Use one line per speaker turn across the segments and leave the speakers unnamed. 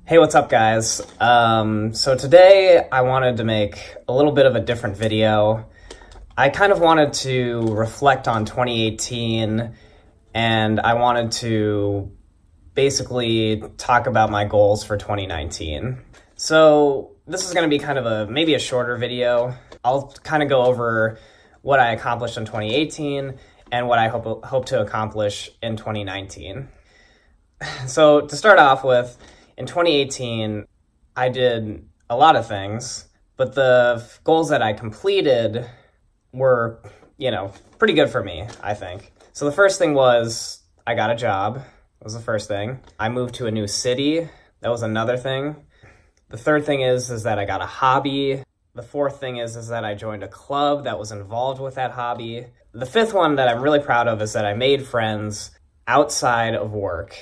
Hey, what's up, guys? So today I wanted to make a little bit of a different video. I kind of wanted to reflect on 2018, and I wanted to basically talk about my goals for 2019. So this is going to be kind of maybe a shorter video. I'll kind of go over what I accomplished in 2018 and what I hope to accomplish in 2019. So to start off with, in 2018, I did a lot of things, but the goals that I completed were, pretty good for me, I think. So the first thing was I got a job. That was the first thing. I moved to a new city. That was another thing. The third thing is that I got a hobby. The fourth thing is that I joined a club that was involved with that hobby. The fifth one that I'm really proud of is that I made friends outside of work.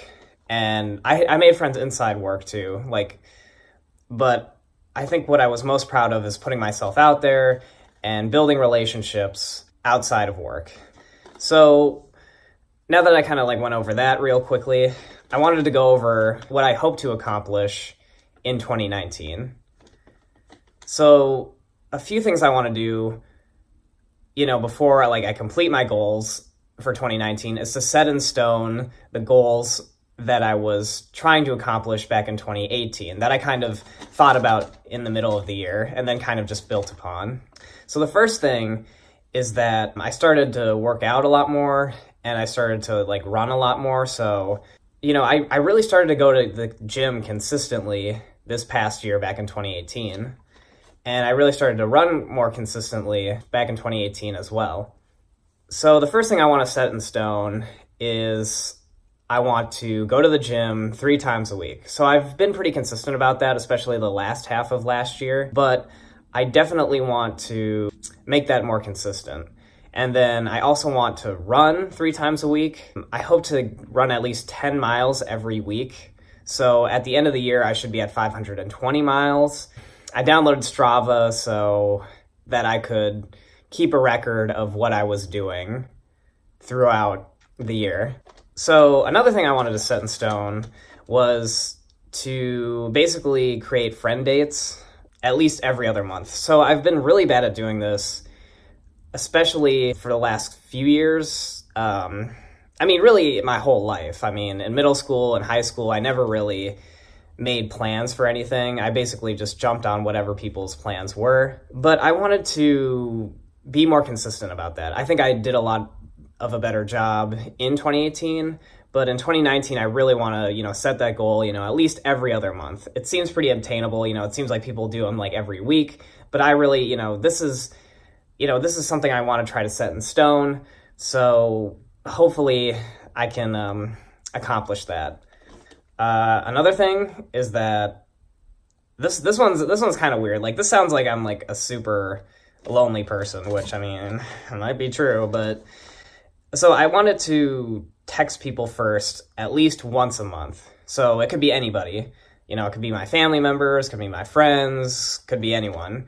And I made friends inside work too, but I think what I was most proud of is putting myself out there and building relationships outside of work. So now that I kind of went over that real quickly, I wanted to go over what I hope to accomplish in 2019. So a few things I want to do, before I complete my goals for 2019 is to set in stone the goals that I was trying to accomplish back in 2018 that I kind of thought about in the middle of the year and then kind of just built upon. So the first thing is that I started to work out a lot more and I started to run a lot more. So, I really started to go to the gym consistently this past year back in 2018. And I really started to run more consistently back in 2018 as well. So the first thing I want to set in stone is I want to go to the gym 3 times a week. So I've been pretty consistent about that, especially the last half of last year, but I definitely want to make that more consistent. And then I also want to run 3 times a week. I hope to run at least 10 miles every week. So at the end of the year, I should be at 520 miles. I downloaded Strava so that I could keep a record of what I was doing throughout the year. So another thing I wanted to set in stone was to basically create friend dates at least every other month. So I've been really bad at doing this, especially for the last few years. Really my whole life. In middle school and high school, I never really made plans for anything. I basically just jumped on whatever people's plans were. But I wanted to be more consistent about that. I think I did a lot of a better job in 2018, but in 2019 I really want to set that goal at least every other month. It seems pretty obtainable. It seems like people do them every week, but I really this is something I want to try to set in stone, so hopefully I can accomplish that. Another thing is that this one's kind of weird. This sounds like I'm a super lonely person, which it might be true, but so I wanted to text people first at least once a month. So it could be anybody. It could be my family members, could be my friends, could be anyone.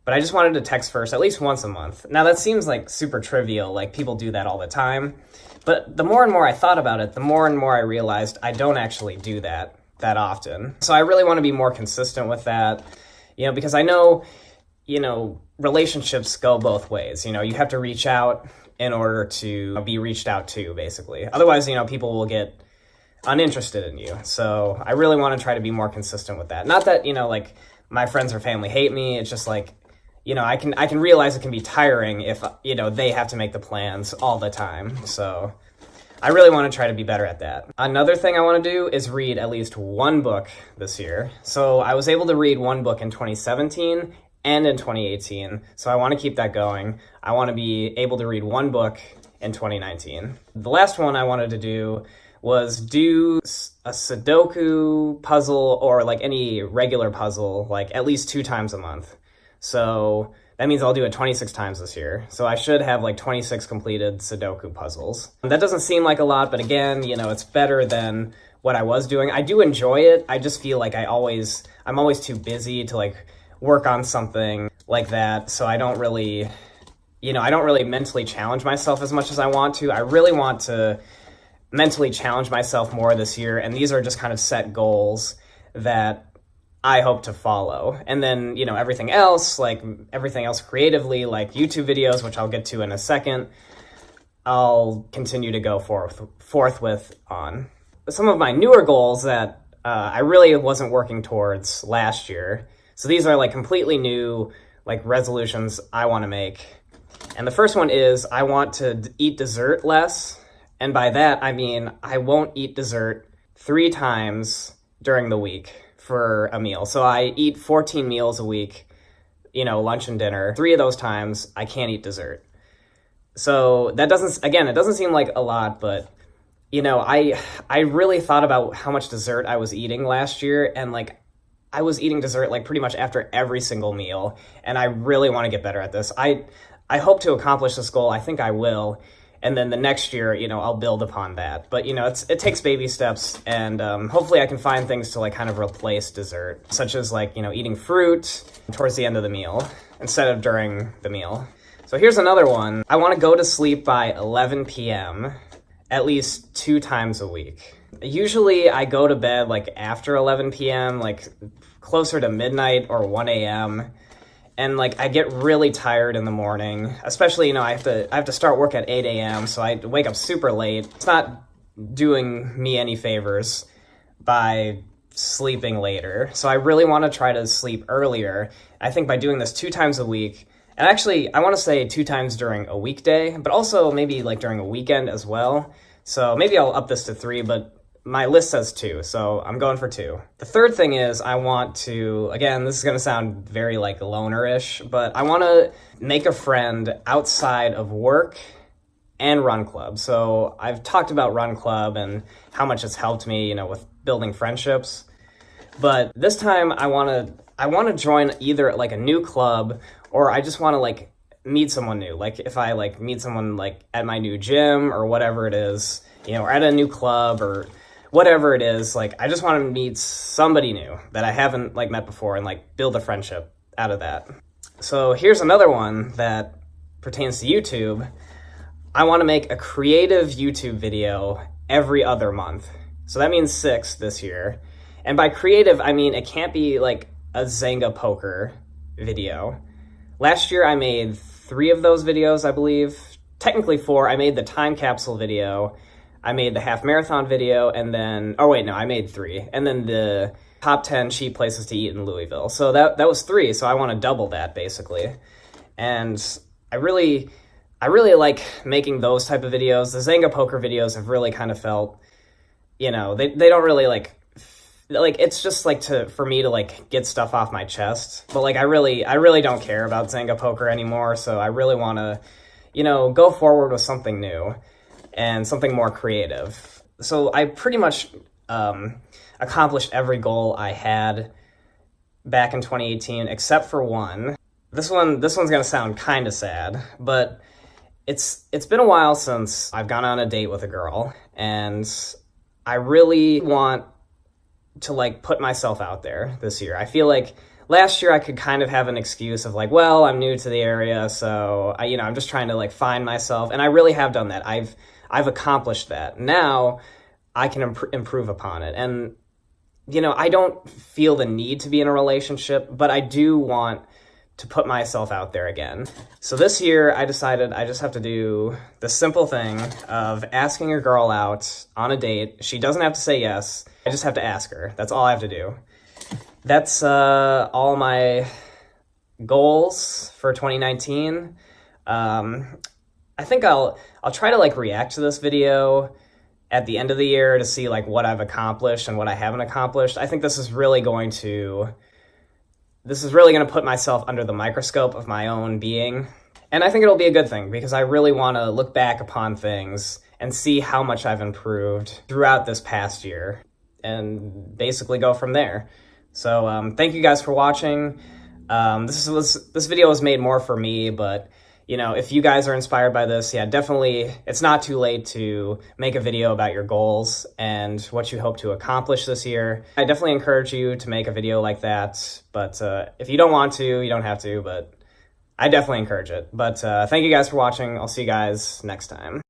But I just wanted to text first at least once a month. Now that seems super trivial, people do that all the time. But the more and more I thought about it, the more and more I realized I don't actually do that often. So I really want to be more consistent with that, because I know, relationships go both ways. You have to reach out in order to be reached out to, basically. Otherwise, people will get uninterested in you. So I really want to try to be more consistent with that. Not that, my friends or family hate me. It's just I can realize it can be tiring if, they have to make the plans all the time. So I really want to try to be better at that. Another thing I want to do is read at least one book this year. So I was able to read one book in 2017 and in 2018. So I want to keep that going. I want to be able to read one book in 2019. The last one I wanted to do was do a Sudoku puzzle or any regular puzzle at least 2 times a month. So that means I'll do it 26 times this year. So I should have 26 completed Sudoku puzzles. That doesn't seem like a lot, but again, it's better than what I was doing. I do enjoy it. I just feel I'm always too busy to work on something like that. So I don't really mentally challenge myself as much as I want to. I really want to mentally challenge myself more this year, and these are just kind of set goals that I hope to follow. And then, you know, everything else creatively, like YouTube videos, which I'll get to in a second, I'll continue to go forth with on. Some of my newer goals that I really wasn't working towards last year. So these are like completely new, like resolutions I want to make. And the first one is I want to eat dessert less. And by that, I mean, I won't eat dessert 3 times during the week for a meal. So I eat 14 meals a week, you know, lunch and dinner. 3 of those times I can't eat dessert. So that it doesn't seem like a lot, but you know, I really thought about how much dessert I was eating last year, and like I was eating dessert like pretty much after every single meal, and I really want to get better at this. I hope to accomplish this goal. I think I will. And then the next year, you know, I'll build upon that. But, you know, it takes baby steps, and hopefully I can find things to like kind of replace dessert, such as like, you know, eating fruit towards the end of the meal instead of during the meal. So here's another one. I want to go to sleep by 11 p.m. at least 2 times a week. Usually I go to bed like after 11 p.m., like closer to midnight or 1 a.m., and like I get really tired in the morning, especially, you know, I have to start work at 8 a.m., so I wake up super late. It's not doing me any favors by sleeping later. So I really want to try to sleep earlier. I think by doing this 2 times a week, and actually I want to say 2 times during a weekday, but also maybe like during a weekend as well. So maybe I'll up this to 3, but my list says 2, so I'm going for 2. The third thing is I want to, again, this is going to sound very like loner-ish, but I want to make a friend outside of work and Run Club. So I've talked about Run Club and how much it's helped me, you know, with building friendships. But this time I want to join either like a new club, or I just want to like meet someone new. Like if I like meet someone like at my new gym or whatever it is, you know, or at a new club or whatever it is, like I just want to meet somebody new that I haven't like met before and like build a friendship out of that. So here's another one that pertains to YouTube. I want to make a creative YouTube video every other month. So that means 6 this year. And by creative, I mean it can't be like a Zynga poker video. Last year I made 3 of those videos, I believe. Technically 4. I made the time capsule video, I made the half marathon video, and then, oh wait, no, I made 3. And then the top 10 cheap places to eat in Louisville. So that was 3, so I want to double that basically. And I really like making those type of videos. The Zynga poker videos have really kind of felt, you know, they don't really like it's just like for me to like get stuff off my chest. But like I really don't care about Zynga poker anymore, so I really want to, you know, go forward with something new and something more creative. So I pretty much accomplished every goal I had back in 2018 except for one. This one's gonna sound kind of sad, but it's been a while since I've gone on a date with a girl, and I really want to like put myself out there this year. I feel like last year I could kind of have an excuse of like, well, I'm new to the area, so I'm just trying to like find myself, and I really have done that. I've accomplished that. Now I can improve upon it, and I don't feel the need to be in a relationship, but I do want to put myself out there again. So this year I decided I just have to do the simple thing of asking a girl out on a date. She doesn't have to say yes. I just have to ask her. That's all I have to do. That's all my goals for 2019. I think I'll try to like react to this video at the end of the year to see like what I've accomplished and what I haven't accomplished. I think this is really going to put myself under the microscope of my own being. And I think it'll be a good thing because I really want to look back upon things and see how much I've improved throughout this past year and basically go from there. So thank you guys for watching. This video was made more for me, but if you guys are inspired by this, yeah, definitely, it's not too late to make a video about your goals and what you hope to accomplish this year. I definitely encourage you to make a video like that, but if you don't want to, you don't have to, but I definitely encourage it. But thank you guys for watching. I'll see you guys next time.